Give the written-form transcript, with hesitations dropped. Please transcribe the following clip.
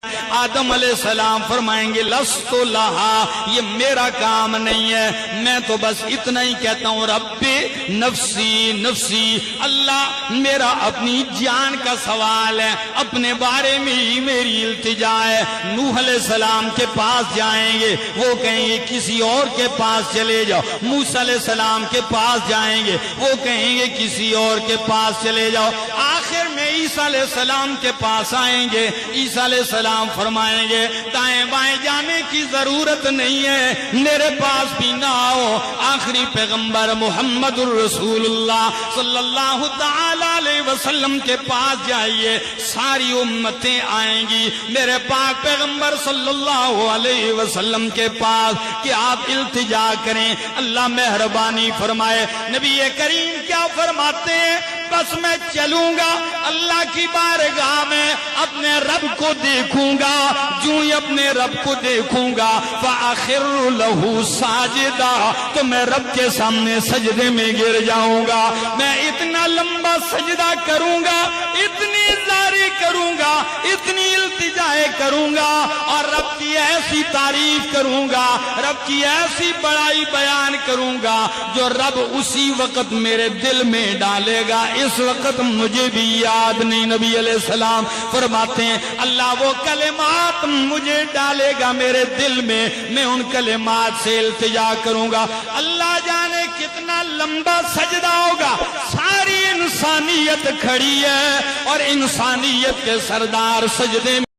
آدم علیہ السلام فرمائیں گے لست لہا، یہ میرا کام نہیں ہے، میں تو بس اتنا ہی کہتا ہوں رب نفسی نفسی، اللہ میرا اپنی جان کا سوال ہے، اپنے بارے میں ہی میری التجا ہے۔ نوح علیہ السلام کے پاس جائیں گے، وہ کہیں گے کسی اور کے پاس چلے جاؤ۔ موسیٰ علیہ السلام کے پاس جائیں گے، وہ کہیں گے کسی اور کے پاس چلے جاؤ۔ آخر میں عیسیٰ علیہ السلام کے پاس آئیں گے، عیسیٰ علیہ السلام فرمائیں گے دائیں بائیں جانے کی ضرورت نہیں ہے، میرے پاس بھی نہ آؤ، آخری پیغمبر محمد الرسول اللہ صلی اللہ تعالی علیہ وسلم کے پاس جائیے، ساری امتیں آئیں گی میرے پاک پیغمبر صلی اللہ علیہ وسلم کے پاس کہ آپ التجا کریں، اللہ مہربانی فرمائے۔ نبی کریم کیا فرماتے ہیں؟ بس میں چلوں گا اللہ کی بارگاہ میں، اپنے رب کو دیکھوں گا، جو ہی اپنے رب کو دیکھوں گا فَأَخِرُّ لَهُ سَاجِدًا، تو میں رب کے سامنے سجدے میں گر جاؤں گا، میں اتنا لمبا سجدہ کروں گا، اتنی زاری کروں گا، اتنی التجائے کروں گا، اور رب کی ایسی تعریف کروں گا، رب کی ایسی بڑائی بیان کروں گا جو رب اسی وقت میرے دل میں ڈالے گا، اس وقت مجھے بھی یاد نہیں۔ نبی علیہ السلام فرماتے ہیں اللہ وہ کلمات مجھے ڈالے گا میرے دل میں، میں ان کلمات سے التجا کروں گا، اللہ جانے کتنا لمبا سجدہ ہوگا، ساری انسانیت کھڑی ہے اور انسانیت کے سردار سجدے میں